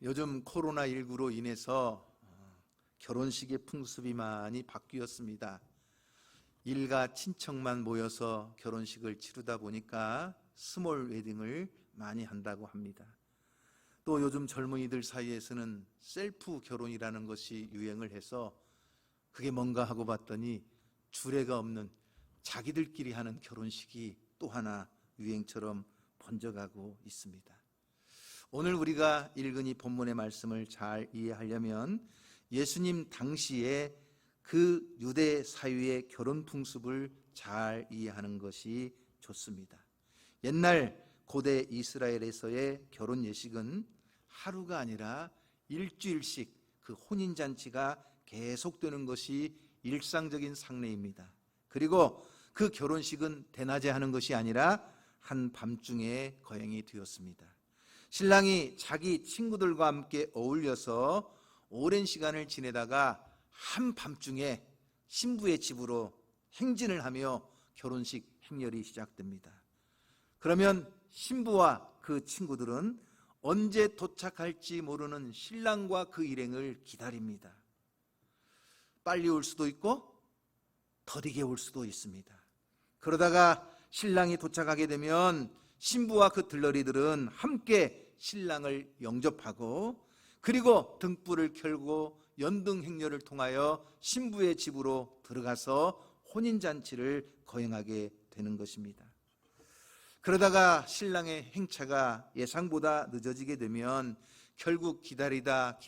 요즘 코로나19로 인해서 결혼식의 풍습이 많이 바뀌었습니다. 일가 친척만 모여서 결혼식을 치르다 보니까 스몰 웨딩을 많이 한다고 합니다. 또 요즘 젊은이들 사이에서는 셀프 결혼이라는 것이 유행을 해서 그게 뭔가 하고 봤더니 주례가 없는 자기들끼리 하는 결혼식이 또 하나 유행처럼 번져가고 있습니다. 오늘 우리가 읽은 이 본문의 말씀을 잘 이해하려면 예수님 당시에 그 유대 사회의 결혼 풍습을 잘 이해하는 것이 좋습니다. 옛날 고대 이스라엘에서의 결혼 예식은 하루가 아니라 일주일씩 그 혼인잔치가 계속되는 것이 일상적인 상례입니다. 그리고 그 결혼식은 대낮에 하는 것이 아니라 한밤중에 거행이 되었습니다. 신랑이 자기 친구들과 함께 어울려서 오랜 시간을 지내다가 한밤중에 신부의 집으로 행진을 하며 결혼식 행렬이 시작됩니다. 그러면 신부와 그 친구들은 언제 도착할지 모르는 신랑과 그 일행을 기다립니다. 빨리 올 수도 있고 더디게 올 수도 있습니다. 그러다가 신랑이 도착하게 되면 신부와 그 들러리들은 함께 신랑을 영접하고 그리고 등불을 켜고 연등 행렬을 통하여 신부의 집으로 들어가서 혼인잔치를 거행하게 되는 것입니다. 그러다가 신랑의 행차가 예상보다 늦어지게 되면 결국 기다리다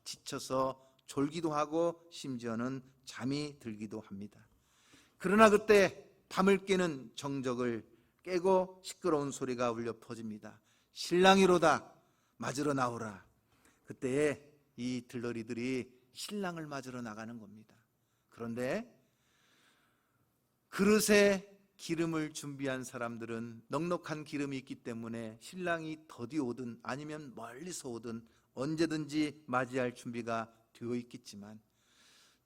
지쳐서 졸기도 하고 심지어는 잠이 들기도 합니다. 그러나 그때 밤을 깨는 정적을 깨고 시끄러운 소리가 울려 퍼집니다. 신랑이로다, 맞으러 나오라. 그때 이 들러리들이 신랑을 맞으러 나가는 겁니다. 그런데 그릇에 기름을 준비한 사람들은 넉넉한 기름이 있기 때문에 신랑이 더디 오든 아니면 멀리서 오든 언제든지 맞이할 준비가 되어 있겠지만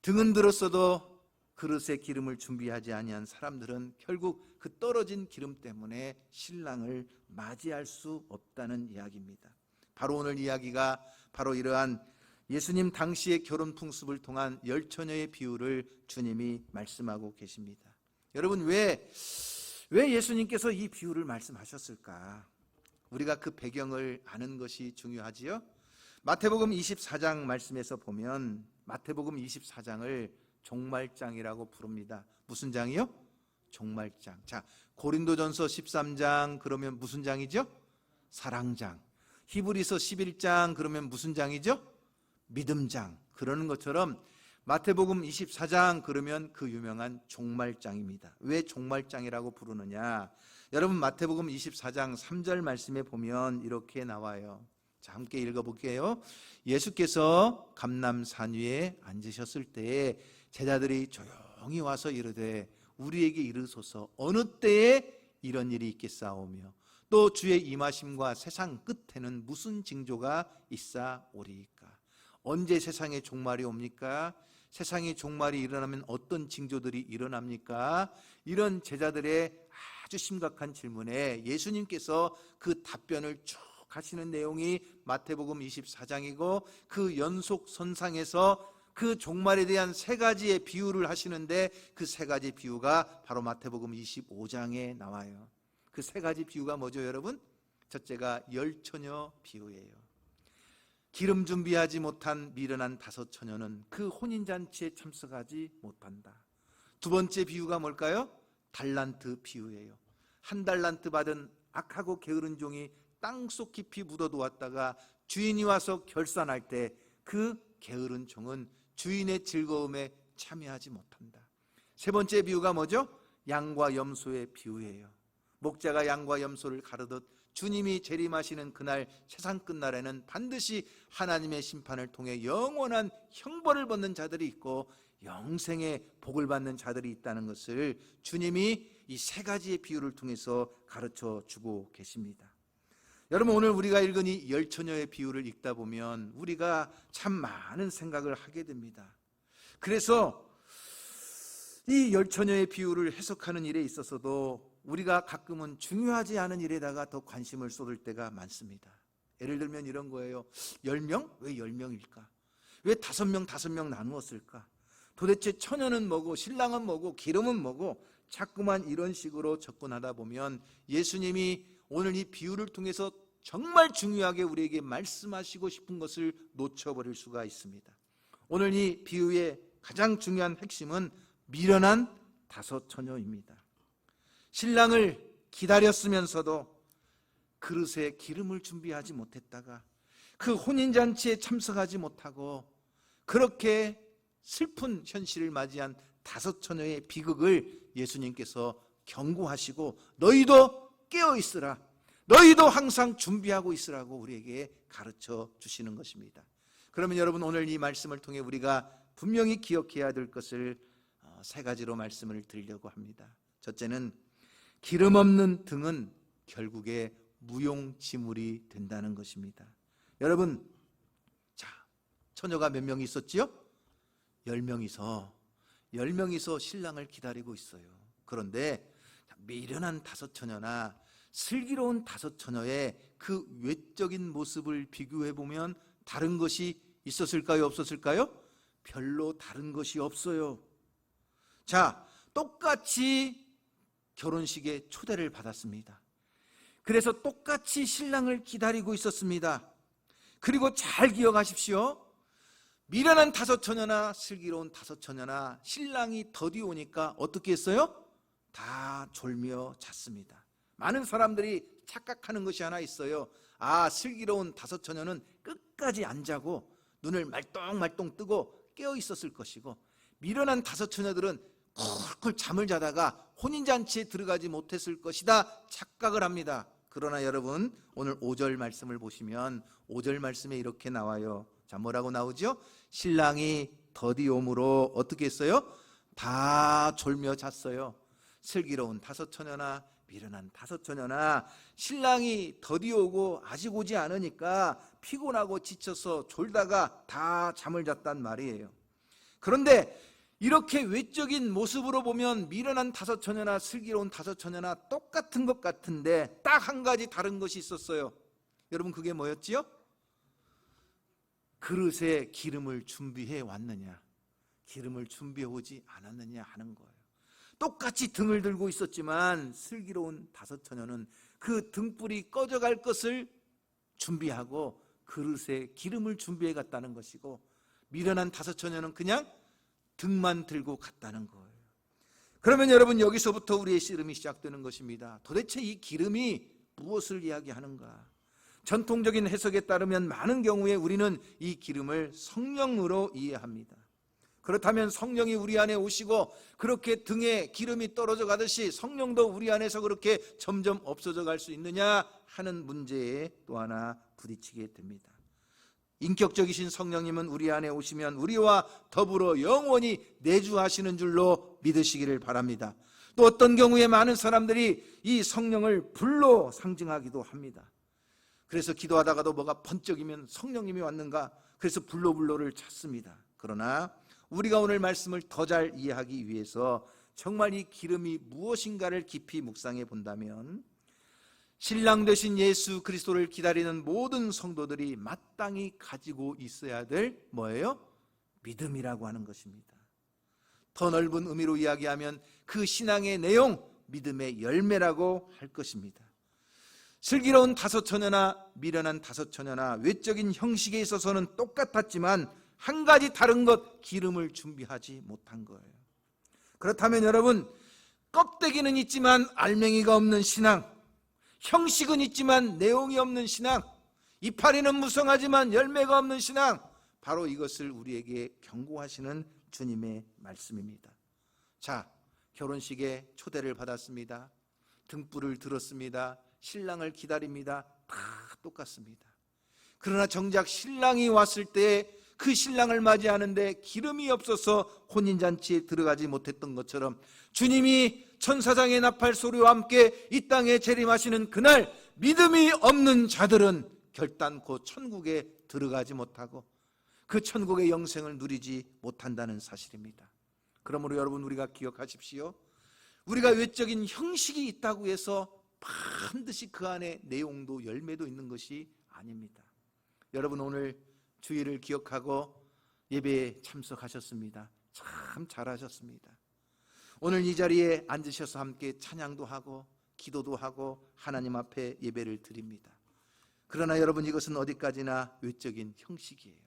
등은 들었어도 그릇에 기름을 준비하지 아니한 사람들은 결국 그 떨어진 기름 때문에 신랑을 맞이할 수 없다는 이야기입니다. 바로 오늘 이야기가 바로 이러한 예수님 당시의 결혼 풍습을 통한 열처녀의 비유를 주님이 말씀하고 계십니다. 여러분 왜 예수님께서 이 비유를 말씀하셨을까? 우리가 그 배경을 아는 것이 중요하지요. 마태복음 24장 말씀에서 보면 마태복음 24장을 종말장이라고 부릅니다. 무슨 장이요? 종말장. 자, 고린도전서 13장 그러면 무슨 장이죠? 사랑장. 히브리서 11장 그러면 무슨 장이죠? 믿음장. 그러는 것처럼 마태복음 24장 그러면 그 유명한 종말장입니다. 왜 종말장이라고 부르느냐? 여러분 마태복음 24장 3절 말씀에 보면 이렇게 나와요. 자, 함께 읽어볼게요. 예수께서 감람산 위에 앉으셨을 때에 제자들이 조용히 와서 이르되 우리에게 이르소서 어느 때에 이런 일이 있겠사오며 또 주의 임하심과 세상 끝에는 무슨 징조가 있사오리이까? 언제 세상의 종말이 옵니까? 세상의 종말이 일어나면 어떤 징조들이 일어납니까? 이런 제자들의 아주 심각한 질문에 예수님께서 그 답변을 쭉 하시는 내용이 마태복음 24장이고 그 연속선상에서 그 종말에 대한 세 가지의 비유를 하시는데 그 세 가지 비유가 바로 마태복음 25장에 나와요. 그 세 가지 비유가 뭐죠, 여러분? 첫째가 열처녀 비유예요. 기름 준비하지 못한 미련한 5처녀는 그 혼인잔치에 참석하지 못한다. 두 번째 비유가 뭘까요? 달란트 비유예요. 1달란트 받은 악하고 게으른 종이 땅속 깊이 묻어두었다가 주인이 와서 결산할 때 그 게으른 종은 주인의 즐거움에 참여하지 못한다. 세 번째 비유가 뭐죠? 양과 염소의 비유예요. 목자가 양과 염소를 가르듯 주님이 재림하시는 그날 세상 끝날에는 반드시 하나님의 심판을 통해 영원한 형벌을 받는 자들이 있고 영생의 복을 받는 자들이 있다는 것을 주님이 이 세 가지의 비유를 통해서 가르쳐 주고 계십니다. 여러분 오늘 우리가 읽은 이 열처녀의 비유를 읽다 보면 우리가 참 많은 생각을 하게 됩니다. 그래서 이 열처녀의 비유를 해석하는 일에 있어서도 우리가 가끔은 중요하지 않은 일에다가 더 관심을 쏟을 때가 많습니다. 예를 들면 이런 거예요. 10명? 왜 10명일까? 왜 5명 나누었을까? 도대체 처녀는 뭐고 신랑은 뭐고 기름은 뭐고, 자꾸만 이런 식으로 접근하다 보면 예수님이 오늘 이 비유를 통해서 정말 중요하게 우리에게 말씀하시고 싶은 것을 놓쳐버릴 수가 있습니다. 오늘 이 비유의 가장 중요한 핵심은 미련한 5 처녀입니다. 신랑을 기다렸으면서도 그릇에 기름을 준비하지 못했다가 그 혼인잔치에 참석하지 못하고 그렇게 슬픈 현실을 맞이한 5 처녀의 비극을 예수님께서 경고하시고 너희도 깨어있으라, 너희도 항상 준비하고 있으라고 우리에게 가르쳐 주시는 것입니다. 그러면 여러분, 오늘 이 말씀을 통해 우리가 분명히 기억해야 될 것을 3가지로 말씀을 드리려고 합니다. 첫째는 기름 없는 등은 결국에 무용지물이 된다는 것입니다. 여러분, 자, 처녀가 몇 명 있었지요? 10명이서 신랑을 기다리고 있어요. 그런데 미련한 5 처녀나 슬기로운 5 처녀의 그 외적인 모습을 비교해 보면 다른 것이 있었을까요? 없었을까요? 별로 다른 것이 없어요. 자, 똑같이 결혼식에 초대를 받았습니다. 그래서 똑같이 신랑을 기다리고 있었습니다. 그리고 잘 기억하십시오. 미련한 5 처녀나 슬기로운 5 처녀나 신랑이 더디 오니까 어떻게 했어요? 다 졸며 잤습니다. 많은 사람들이 착각하는 것이 하나 있어요. 슬기로운 5 처녀는 끝까지 안 자고 눈을 말똥말똥 뜨고 깨어 있었을 것이고, 미련한 5 처녀들은 쿨쿨 잠을 자다가 혼인잔치에 들어가지 못했을 것이다 착각을 합니다. 그러나 여러분, 오늘 5절 말씀을 보시면 5절 말씀에 이렇게 나와요. 자, 뭐라고 나오죠? 신랑이 더디 오므로 어떻게 했어요? 다 졸며 잤어요. 슬기로운 5 처녀나 미련한 5 처녀나 신랑이 더디 오고 아직 오지 않으니까 피곤하고 지쳐서 졸다가 다 잠을 잤단 말이에요. 그런데 이렇게 외적인 모습으로 보면 미련한 5 처녀나 슬기로운 5 처녀나 똑같은 것 같은데 딱 한 가지 다른 것이 있었어요. 여러분, 그게 뭐였지요? 그릇에 기름을 준비해 왔느냐, 기름을 준비해 오지 않았느냐 하는 거예요. 똑같이 등을 들고 있었지만 슬기로운 5 처녀는 그 등불이 꺼져갈 것을 준비하고 그릇에 기름을 준비해 갔다는 것이고, 미련한 5 처녀는 그냥 등만 들고 갔다는 거예요. 그러면 여러분, 여기서부터 우리의 씨름이 시작되는 것입니다. 도대체 이 기름이 무엇을 이야기하는가? 전통적인 해석에 따르면 많은 경우에 우리는 이 기름을 성령으로 이해합니다. 그렇다면 성령이 우리 안에 오시고 그렇게 등에 기름이 떨어져 가듯이 성령도 우리 안에서 그렇게 점점 없어져 갈 수 있느냐 하는 문제에 또 하나 부딪히게 됩니다. 인격적이신 성령님은 우리 안에 오시면 우리와 더불어 영원히 내주하시는 줄로 믿으시기를 바랍니다. 또 어떤 경우에 많은 사람들이 이 성령을 불로 상징하기도 합니다. 그래서 기도하다가도 뭐가 번쩍이면 성령님이 왔는가, 그래서 불로를 찾습니다. 그러나 우리가 오늘 말씀을 더 잘 이해하기 위해서 정말 이 기름이 무엇인가를 깊이 묵상해 본다면, 신랑 되신 예수 그리스도를 기다리는 모든 성도들이 마땅히 가지고 있어야 될 뭐예요? 믿음이라고 하는 것입니다. 더 넓은 의미로 이야기하면 그 신앙의 내용, 믿음의 열매라고 할 것입니다. 슬기로운 5 처녀나 미련한 5 처녀나 외적인 형식에 있어서는 똑같았지만 한 가지 다른 것, 기름을 준비하지 못한 거예요. 그렇다면 여러분, 껍데기는 있지만 알맹이가 없는 신앙, 형식은 있지만 내용이 없는 신앙, 이파리는 무성하지만 열매가 없는 신앙, 바로 이것을 우리에게 경고하시는 주님의 말씀입니다. 자, 결혼식에 초대를 받았습니다. 등불을 들었습니다. 신랑을 기다립니다. 다 똑같습니다. 그러나 정작 신랑이 왔을 때 그 신랑을 맞이하는데 기름이 없어서 혼인잔치에 들어가지 못했던 것처럼, 주님이 천사장의 나팔 소리와 함께 이 땅에 재림하시는 그날 믿음이 없는 자들은 결단코 천국에 들어가지 못하고 그 천국의 영생을 누리지 못한다는 사실입니다. 그러므로 여러분, 우리가 기억하십시오. 우리가 외적인 형식이 있다고 해서 반드시 그 안에 내용도 열매도 있는 것이 아닙니다. 여러분 오늘 주일을 기억하고 예배에 참석하셨습니다. 참 잘하셨습니다. 오늘 이 자리에 앉으셔서 함께 찬양도 하고 기도도 하고 하나님 앞에 예배를 드립니다. 그러나 여러분 이것은 어디까지나 외적인 형식이에요.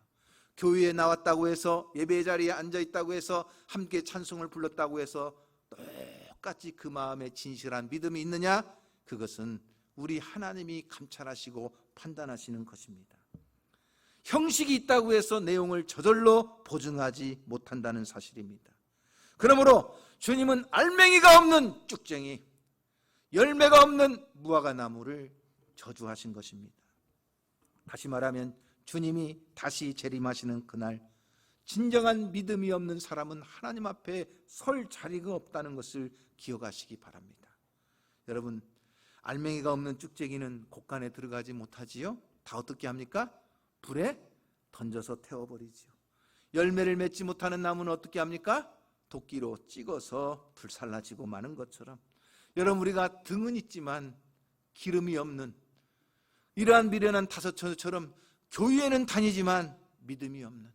교회에 나왔다고 해서 예배 자리에 앉아있다고 해서 함께 찬송을 불렀다고 해서 똑같이 그 마음에 진실한 믿음이 있느냐? 그것은 우리 하나님이 감찰하시고 판단하시는 것입니다. 형식이 있다고 해서 내용을 저절로 보증하지 못한다는 사실입니다. 그러므로 주님은 알맹이가 없는 쭉쟁이, 열매가 없는 무화과나무를 저주하신 것입니다. 다시 말하면 주님이 다시 재림하시는 그날 진정한 믿음이 없는 사람은 하나님 앞에 설 자리가 없다는 것을 기억하시기 바랍니다. 여러분, 알맹이가 없는 쭉쟁이는 곡간에 들어가지 못하지요? 다 어떻게 합니까? 불에 던져서 태워버리지요. 열매를 맺지 못하는 나무는 어떻게 합니까? 도끼로 찍어서 불살라지고 마는 것처럼 여러분 우리가 등은 있지만 기름이 없는 이러한 미련한 다섯처럼 교회에는 다니지만 믿음이 없는,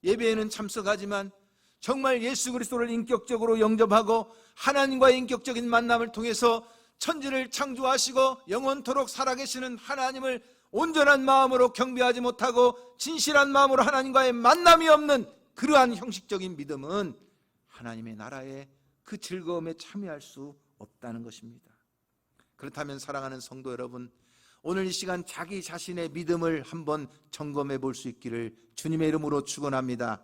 예배에는 참석하지만 정말 예수 그리스도를 인격적으로 영접하고 하나님과의 인격적인 만남을 통해서 천지를 창조하시고 영원토록 살아계시는 하나님을 온전한 마음으로 경배하지 못하고 진실한 마음으로 하나님과의 만남이 없는 그러한 형식적인 믿음은 하나님의 나라에 그 즐거움에 참여할 수 없다는 것입니다. 그렇다면 사랑하는 성도 여러분, 오늘 이 시간 자기 자신의 믿음을 한번 점검해 볼 수 있기를 주님의 이름으로 축원합니다.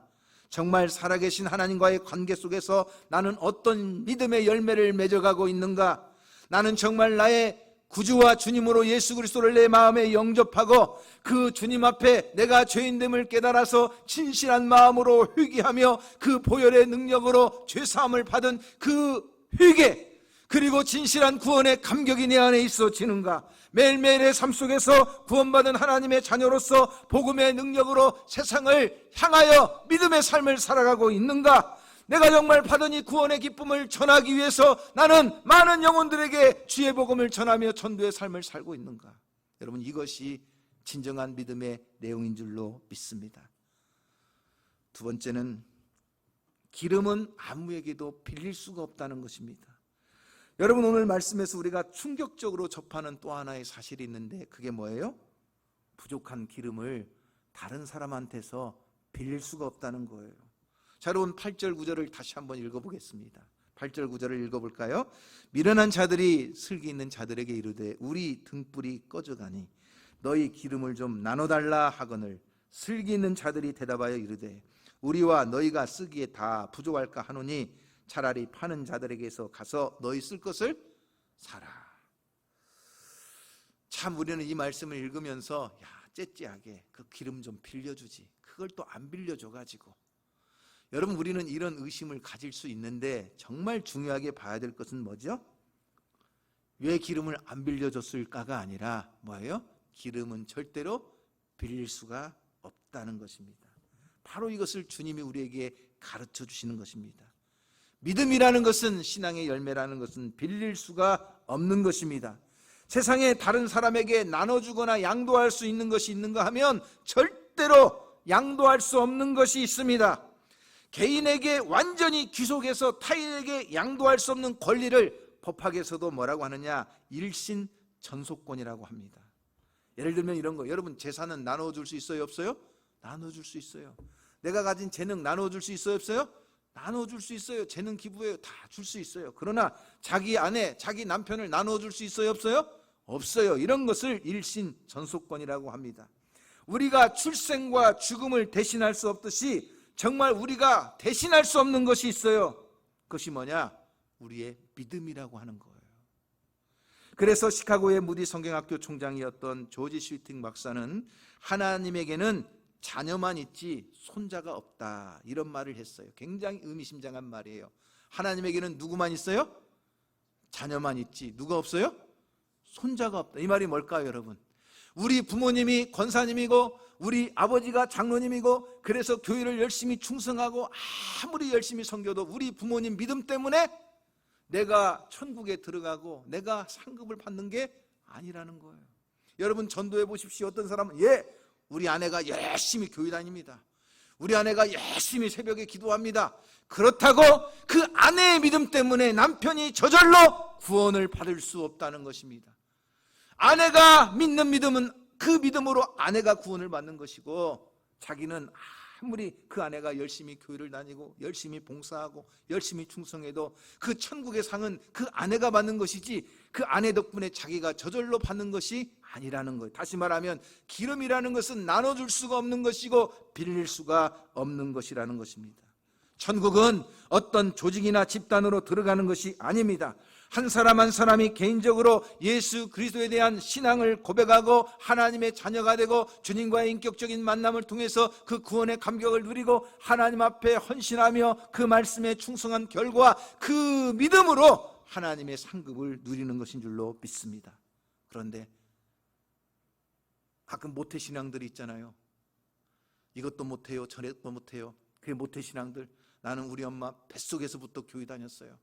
정말 살아계신 하나님과의 관계 속에서 나는 어떤 믿음의 열매를 맺어가고 있는가? 나는 정말 나의 구주와 주님으로 예수 그리스도를 내 마음에 영접하고 그 주님 앞에 내가 죄인됨을 깨달아서 진실한 마음으로 회개하며 그 보혈의 능력으로 죄사함을 받은 그 회개, 그리고 진실한 구원의 감격이 내 안에 있어지는가? 매일매일의 삶 속에서 구원받은 하나님의 자녀로서 복음의 능력으로 세상을 향하여 믿음의 삶을 살아가고 있는가? 내가 정말 받은 이 구원의 기쁨을 전하기 위해서 나는 많은 영혼들에게 주의 복음을 전하며 전도의 삶을 살고 있는가? 여러분, 이것이 진정한 믿음의 내용인 줄로 믿습니다. 두 번째는 기름은 아무에게도 빌릴 수가 없다는 것입니다. 여러분, 오늘 말씀에서 우리가 충격적으로 접하는 또 하나의 사실이 있는데 그게 뭐예요? 부족한 기름을 다른 사람한테서 빌릴 수가 없다는 거예요. 자, 여러분 8절 9절을 다시 한번 읽어보겠습니다. 8절 9절을 읽어볼까요? 미련한 자들이 슬기 있는 자들에게 이르되 우리 등불이 꺼져가니 너희 기름을 좀 나눠달라 하거늘 슬기 있는 자들이 대답하여 이르되 우리와 너희가 쓰기에 다 부족할까 하노니 차라리 파는 자들에게서 가서 너희 쓸 것을 사라. 참 우리는 이 말씀을 읽으면서 째째하게 그 기름 좀 빌려주지, 그걸 또 안 빌려줘가지고, 여러분 우리는 이런 의심을 가질 수 있는데 정말 중요하게 봐야 될 것은 뭐죠? 왜 기름을 안 빌려줬을까가 아니라 뭐예요? 기름은 절대로 빌릴 수가 없다는 것입니다. 바로 이것을 주님이 우리에게 가르쳐 주시는 것입니다. 믿음이라는 것은, 신앙의 열매라는 것은 빌릴 수가 없는 것입니다. 세상에 다른 사람에게 나눠주거나 양도할 수 있는 것이 있는가 하면 절대로 양도할 수 없는 것이 있습니다. 개인에게 완전히 귀속해서 타인에게 양도할 수 없는 권리를 법학에서도 뭐라고 하느냐? 일신 전속권이라고 합니다. 예를 들면 이런 거, 여러분 재산은 나눠줄 수 있어요, 없어요? 나눠줄 수 있어요. 내가 가진 재능 나눠줄 수 있어요, 없어요? 나눠줄 수 있어요. 재능 기부해요. 다 줄 수 있어요. 그러나 자기 아내, 자기 남편을 나눠줄 수 있어요, 없어요? 없어요. 이런 것을 일신 전속권이라고 합니다. 우리가 출생과 죽음을 대신할 수 없듯이 정말 우리가 대신할 수 없는 것이 있어요. 그것이 뭐냐? 우리의 믿음이라고 하는 거예요. 그래서 시카고의 무디 성경학교 총장이었던 조지 스위팅 박사는 하나님에게는 자녀만 있지 손자가 없다, 이런 말을 했어요. 굉장히 의미심장한 말이에요. 하나님에게는 누구만 있어요? 자녀만 있지 누가 없어요? 손자가 없다. 이 말이 뭘까요, 여러분? 우리 부모님이 권사님이고 우리 아버지가 장로님이고 그래서 교회를 열심히 충성하고 아무리 열심히 섬겨도 우리 부모님 믿음 때문에 내가 천국에 들어가고 내가 상급을 받는 게 아니라는 거예요. 여러분 전도해 보십시오. 어떤 사람은 우리 아내가 열심히 교회 다닙니다. 우리 아내가 열심히 새벽에 기도합니다. 그렇다고 그 아내의 믿음 때문에 남편이 저절로 구원을 받을 수 없다는 것입니다. 아내가 믿는 믿음은 그 믿음으로 아내가 구원을 받는 것이고, 자기는 아무리 그 아내가 열심히 교회를 다니고 열심히 봉사하고 열심히 충성해도 그 천국의 상은 그 아내가 받는 것이지 그 아내 덕분에 자기가 저절로 받는 것이 아니라는 거예요. 다시 말하면 기름이라는 것은 나눠줄 수가 없는 것이고 빌릴 수가 없는 것이라는 것입니다. 천국은 어떤 조직이나 집단으로 들어가는 것이 아닙니다. 한 사람 한 사람이 개인적으로 예수 그리스도에 대한 신앙을 고백하고 하나님의 자녀가 되고 주님과의 인격적인 만남을 통해서 그 구원의 감격을 누리고 하나님 앞에 헌신하며 그 말씀에 충성한 결과 그 믿음으로 하나님의 상급을 누리는 것인 줄로 믿습니다. 그런데 가끔 모태신앙들이 있잖아요. 이것도 못해요, 저것도 못해요. 그게 모태신앙들. 나는 우리 엄마 뱃속에서부터 교회 다녔어요.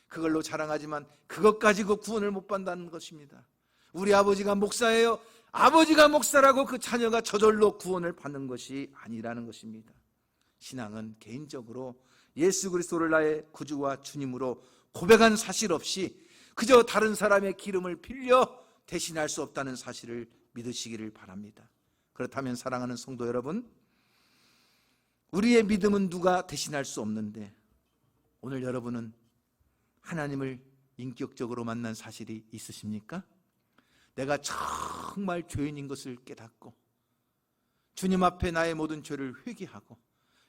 그걸로 자랑하지만 그것 가지고 구원을 못 받는다는 것입니다. 우리 아버지가 목사예요. 아버지가 목사라고 그 자녀가 저절로 구원을 받는 것이 아니라는 것입니다. 신앙은 개인적으로 예수 그리스도를 나의 구주와 주님으로 고백한 사실 없이 그저 다른 사람의 기름을 빌려 대신할 수 없다는 사실을 믿으시기를 바랍니다. 그렇다면 사랑하는 성도 여러분, 우리의 믿음은 누가 대신할 수 없는데 오늘 여러분은 하나님을 인격적으로 만난 사실이 있으십니까? 내가 정말 죄인인 것을 깨닫고 주님 앞에 나의 모든 죄를 회개하고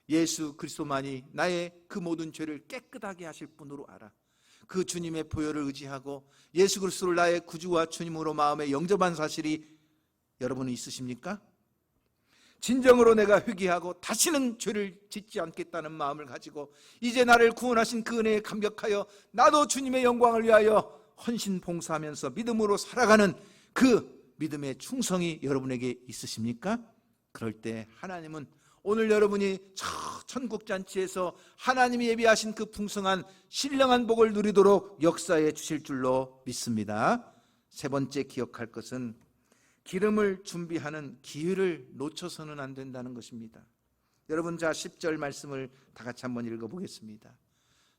예수 그리스도만이 나의 그 모든 죄를 깨끗하게 하실 분으로 알아 그 주님의 보혈을 의지하고 예수 그리스도를 나의 구주와 주님으로 마음에 영접한 사실이 여러분은 있으십니까? 진정으로 내가 회개하고 다시는 죄를 짓지 않겠다는 마음을 가지고 이제 나를 구원하신 그 은혜에 감격하여 나도 주님의 영광을 위하여 헌신 봉사하면서 믿음으로 살아가는 그 믿음의 충성이 여러분에게 있으십니까? 그럴 때 하나님은 오늘 여러분이 저 천국잔치에서 하나님이 예비하신 그 풍성한 신령한 복을 누리도록 역사해 주실 줄로 믿습니다. 세 번째 기억할 것은 기름을 준비하는 기회를 놓쳐서는 안 된다는 것입니다. 여러분, 자 10절 말씀을 다 같이 한번 읽어보겠습니다.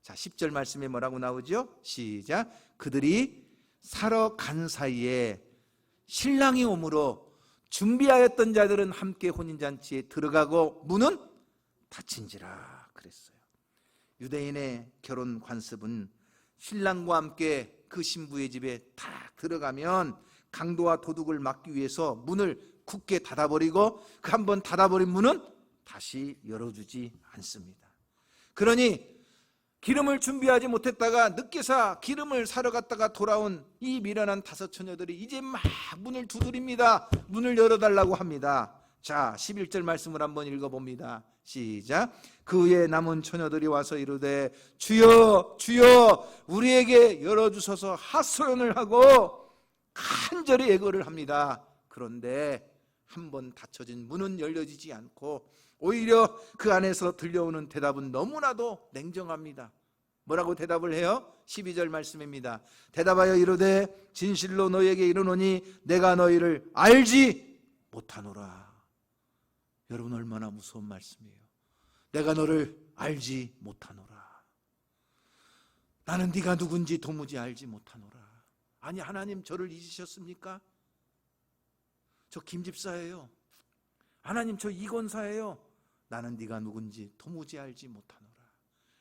자 10절 말씀에 뭐라고 나오죠? 시작. 그들이 사러 간 사이에 신랑이 오므로 준비하였던 자들은 함께 혼인잔치에 들어가고 문은 닫힌지라 그랬어요. 유대인의 결혼 관습은 신랑과 함께 그 신부의 집에 딱 들어가면 강도와 도둑을 막기 위해서 문을 굳게 닫아버리고 그 한번 닫아버린 문은 다시 열어주지 않습니다. 그러니 기름을 준비하지 못했다가 늦게서 기름을 사러 갔다가 돌아온 이 미련한 다섯 처녀들이 이제 막 문을 두드립니다. 문을 열어달라고 합니다. 자 11절 말씀을 한번 읽어봅니다. 시작. 그 후에 남은 처녀들이 와서 이르되 주여 주여 우리에게 열어주소서 하소연을 하고 간절히 애걸을 합니다. 그런데 한번 닫혀진 문은 열려지지 않고 오히려 그 안에서 들려오는 대답은 너무나도 냉정합니다. 뭐라고 대답을 해요? 12절 말씀입니다. 대답하여 이르되 진실로 너희에게 이르노니 내가 너희를 알지 못하노라. 여러분, 얼마나 무서운 말씀이에요. 내가 너를 알지 못하노라. 나는 네가 누군지 도무지 알지 못하노라. 아니, 하나님 저를 잊으셨습니까? 저 김집사예요. 하나님 저 이권사예요. 나는 네가 누군지 도무지 알지 못하노라.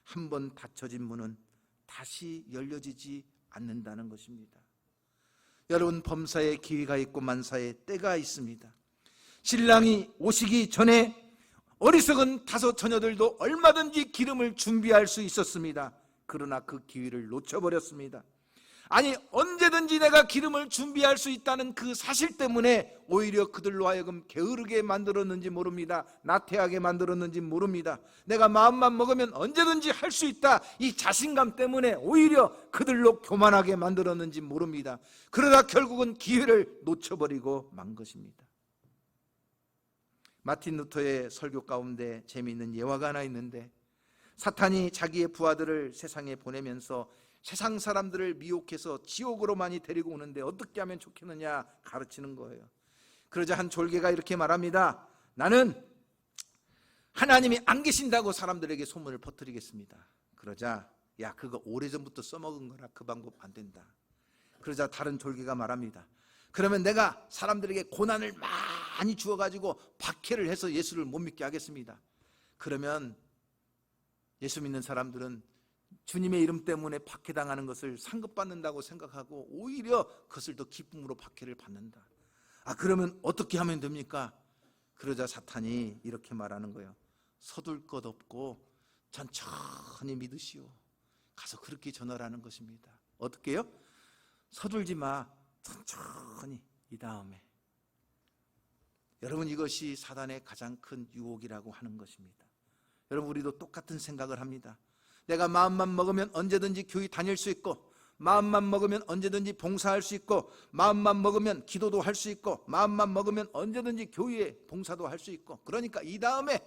한번 닫혀진 문은 다시 열려지지 않는다는 것입니다. 여러분, 범사에 기회가 있고 만사에 때가 있습니다. 신랑이 오시기 전에 어리석은 다섯 처녀들도 얼마든지 기름을 준비할 수 있었습니다. 그러나 그 기회를 놓쳐버렸습니다. 아니, 언제든지 내가 기름을 준비할 수 있다는 그 사실 때문에 오히려 그들로 하여금 게으르게 만들었는지 모릅니다. 나태하게 만들었는지 모릅니다. 내가 마음만 먹으면 언제든지 할 수 있다, 이 자신감 때문에 오히려 그들로 교만하게 만들었는지 모릅니다. 그러다 결국은 기회를 놓쳐버리고 만 것입니다. 마틴 루터의 설교 가운데 재미있는 예화가 하나 있는데, 사탄이 자기의 부하들을 세상에 보내면서 세상 사람들을 미혹해서 지옥으로 많이 데리고 오는데 어떻게 하면 좋겠느냐 가르치는 거예요. 그러자 한 졸개가 이렇게 말합니다. 나는 하나님이 안 계신다고 사람들에게 소문을 퍼뜨리겠습니다. 그러자 야, 그거 오래전부터 써먹은 거라 그 방법 안 된다. 그러자 다른 졸개가 말합니다. 그러면 내가 사람들에게 고난을 많이 주어가지고 박해를 해서 예수를 못 믿게 하겠습니다. 그러면 예수 믿는 사람들은 주님의 이름 때문에 박해당하는 것을 상급받는다고 생각하고 오히려 그것을 더 기쁨으로 박해를 받는다. 그러면 어떻게 하면 됩니까? 그러자 사탄이 이렇게 말하는 거예요. 서둘 것 없고 천천히 믿으시오. 가서 그렇게 전하라는 것입니다. 어떻게 해요? 서둘지 마. 천천히. 이 다음에 여러분, 이것이 사단의 가장 큰 유혹이라고 하는 것입니다. 여러분, 우리도 똑같은 생각을 합니다. 내가 마음만 먹으면 언제든지 교회 다닐 수 있고, 마음만 먹으면 언제든지 봉사할 수 있고, 마음만 먹으면 기도도 할 수 있고, 마음만 먹으면 언제든지 교회에 봉사도 할 수 있고, 그러니까 이 다음에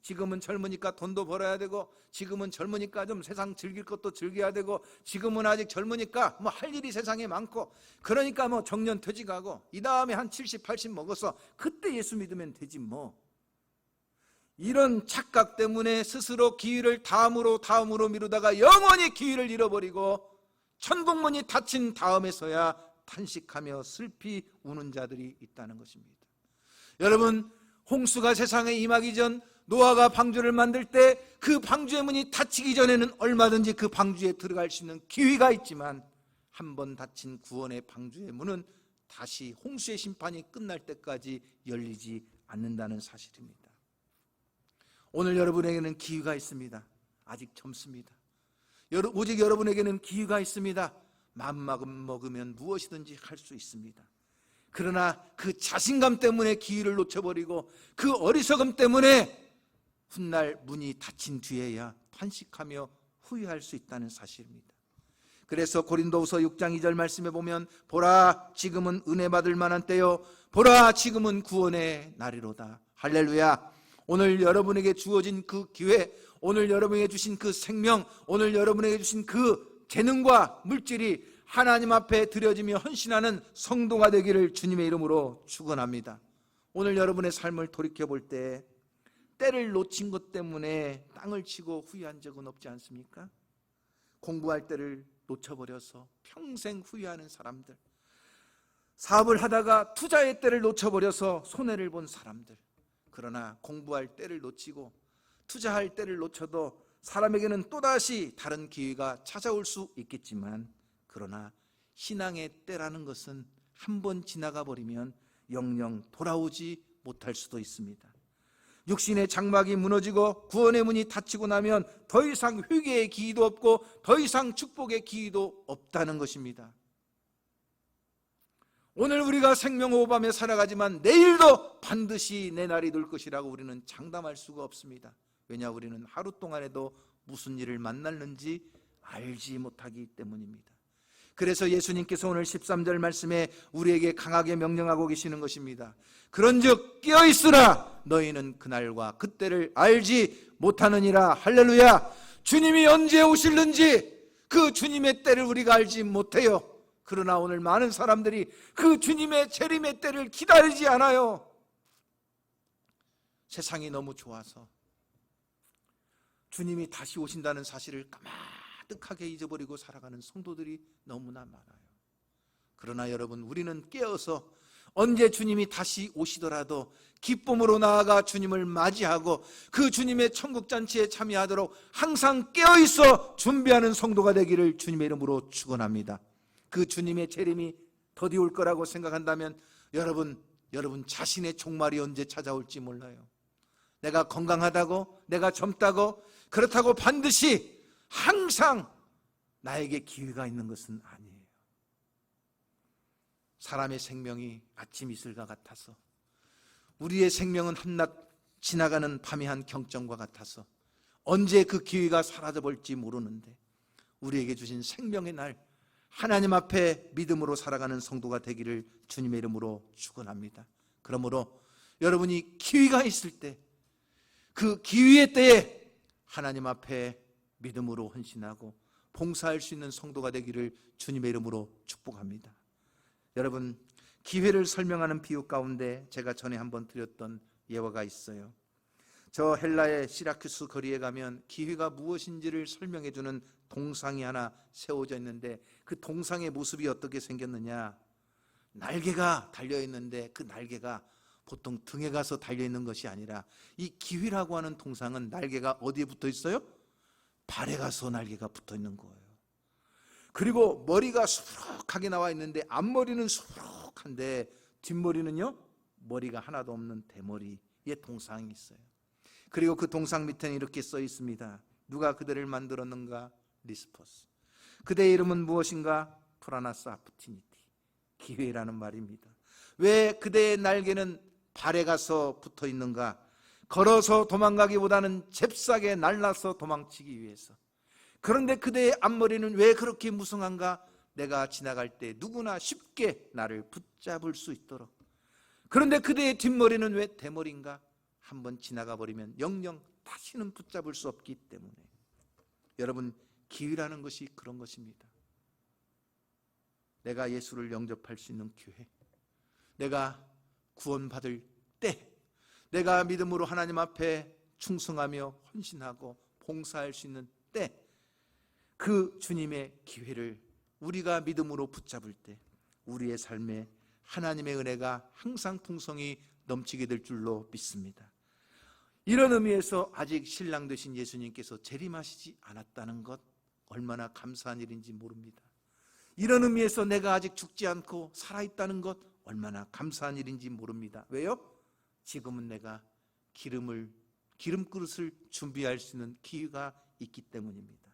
지금은 젊으니까 돈도 벌어야 되고, 지금은 젊으니까 좀 세상 즐길 것도 즐겨야 되고, 지금은 아직 젊으니까 뭐 할 일이 세상에 많고, 그러니까 뭐 정년 퇴직하고, 이 다음에 한 70, 80 먹어서 그때 예수 믿으면 되지 뭐. 이런 착각 때문에 스스로 기회를 다음으로 미루다가 영원히 기회를 잃어버리고 천국문이 닫힌 다음에서야 탄식하며 슬피 우는 자들이 있다는 것입니다. 여러분, 홍수가 세상에 임하기 전 노아가 방주를 만들 때 그 방주의 문이 닫히기 전에는 얼마든지 그 방주에 들어갈 수 있는 기회가 있지만, 한 번 닫힌 구원의 방주의 문은 다시 홍수의 심판이 끝날 때까지 열리지 않는다는 사실입니다. 오늘 여러분에게는 기회가 있습니다. 아직 젊습니다. 오직 여러분에게는 기회가 있습니다. 마음만 먹으면 무엇이든지 할 수 있습니다. 그러나 그 자신감 때문에 기회를 놓쳐버리고 그 어리석음 때문에 훗날 문이 닫힌 뒤에야 탄식하며 후회할 수 있다는 사실입니다. 그래서 고린도후서 6장 2절 말씀에 보면, 보라 지금은 은혜 받을 만한 때요, 보라 지금은 구원의 날이로다. 할렐루야. 오늘 여러분에게 주어진 그 기회, 오늘 여러분에게 주신 그 생명, 오늘 여러분에게 주신 그 재능과 물질이 하나님 앞에 드려지며 헌신하는 성도가 되기를 주님의 이름으로 축원합니다. 오늘 여러분의 삶을 돌이켜볼 때 때를 놓친 것 때문에 땅을 치고 후회한 적은 없지 않습니까? 공부할 때를 놓쳐버려서 평생 후회하는 사람들, 사업을 하다가 투자의 때를 놓쳐버려서 손해를 본 사람들, 그러나 공부할 때를 놓치고 투자할 때를 놓쳐도 사람에게는 또다시 다른 기회가 찾아올 수 있겠지만, 그러나 신앙의 때라는 것은 한 번 지나가 버리면 영영 돌아오지 못할 수도 있습니다. 육신의 장막이 무너지고 구원의 문이 닫히고 나면 더 이상 회개의 기회도 없고 더 이상 축복의 기회도 없다는 것입니다. 오늘 우리가 생명호흡하며 살아가지만 내일도 반드시 내 날이 될 것이라고 우리는 장담할 수가 없습니다. 왜냐, 우리는 하루 동안에도 무슨 일을 만났는지 알지 못하기 때문입니다. 그래서 예수님께서 오늘 13절 말씀에 우리에게 강하게 명령하고 계시는 것입니다. 그런즉 깨어있으라, 너희는 그날과 그때를 알지 못하느니라. 할렐루야. 주님이 언제 오실는지 그 주님의 때를 우리가 알지 못해요. 그러나 오늘 많은 사람들이 그 주님의 재림의 때를 기다리지 않아요. 세상이 너무 좋아서 주님이 다시 오신다는 사실을 까마득하게 잊어버리고 살아가는 성도들이 너무나 많아요. 그러나 여러분, 우리는 깨어서 언제 주님이 다시 오시더라도 기쁨으로 나아가 주님을 맞이하고 그 주님의 천국잔치에 참여하도록 항상 깨어있어 준비하는 성도가 되기를 주님의 이름으로 축원합니다. 그 주님의 재림이 더디 올 거라고 생각한다면 여러분 자신의 종말이 언제 찾아올지 몰라요. 내가 건강하다고, 내가 젊다고, 그렇다고 반드시 항상 나에게 기회가 있는 것은 아니에요. 사람의 생명이 아침 이슬과 같아서, 우리의 생명은 한낮 지나가는 밤의 한 경점과 같아서 언제 그 기회가 사라져볼지 모르는데, 우리에게 주신 생명의 날 하나님 앞에 믿음으로 살아가는 성도가 되기를 주님의 이름으로 축원합니다. 그러므로 여러분이 기회가 있을 때, 그 기회의 때에 하나님 앞에 믿음으로 헌신하고 봉사할 수 있는 성도가 되기를 주님의 이름으로 축복합니다. 여러분, 기회를 설명하는 비유 가운데 제가 전에 한번 드렸던 예화가 있어요. 저 헬라의 시라큐스 거리에 가면 기회가 무엇인지를 설명해주는 동상이 하나 세워져 있는데, 그 동상의 모습이 어떻게 생겼느냐, 날개가 달려있는데 그 날개가 보통 등에 가서 달려있는 것이 아니라, 이 기회라고 하는 동상은 날개가 어디에 붙어 있어요? 발에 가서 날개가 붙어 있는 거예요. 그리고 머리가 수북하게 나와 있는데 앞머리는 수북한데 뒷머리는요, 머리가 하나도 없는 대머리의 동상이 있어요. 그리고 그 동상 밑에는 이렇게 써 있습니다. 누가 그대를 만들었는가? 리스포스. 그대의 이름은 무엇인가? 프라나스 아프티니티. 기회라는 말입니다. 왜 그대의 날개는 발에 가서 붙어 있는가? 걸어서 도망가기보다는 잽싸게 날라서 도망치기 위해서. 그런데 그대의 앞머리는 왜 그렇게 무성한가? 내가 지나갈 때 누구나 쉽게 나를 붙잡을 수 있도록. 그런데 그대의 뒷머리는 왜 대머리인가? 한번 지나가 버리면 영영 다시는 붙잡을 수 없기 때문에. 여러분, 기회라는 것이 그런 것입니다. 내가 예수를 영접할 수 있는 기회, 내가 구원받을 때, 내가 믿음으로 하나님 앞에 충성하며 헌신하고 봉사할 수 있는 때, 그 주님의 기회를 우리가 믿음으로 붙잡을 때 우리의 삶에 하나님의 은혜가 항상 풍성히 넘치게 될 줄로 믿습니다. 이런 의미에서 아직 신랑 되신 예수님께서 재림하시지 않았다는 것, 얼마나 감사한 일인지 모릅니다. 이런 의미에서 내가 아직 죽지 않고 살아있다는 것, 얼마나 감사한 일인지 모릅니다. 왜요? 지금은 내가 기름그릇을 준비할 수 있는 기회가 있기 때문입니다.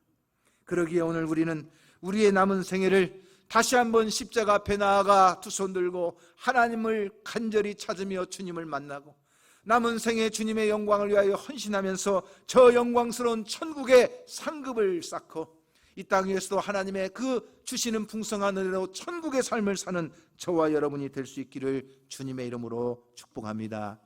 그러기에 오늘 우리는 우리의 남은 생애를 다시 한번 십자가 앞에 나아가 두 손 들고 하나님을 간절히 찾으며 주님을 만나고, 남은 생애 주님의 영광을 위하여 헌신하면서 저 영광스러운 천국의 상급을 쌓고, 이 땅 위에서도 하나님의 그 주시는 풍성한 은혜로 천국의 삶을 사는 저와 여러분이 될 수 있기를 주님의 이름으로 축복합니다.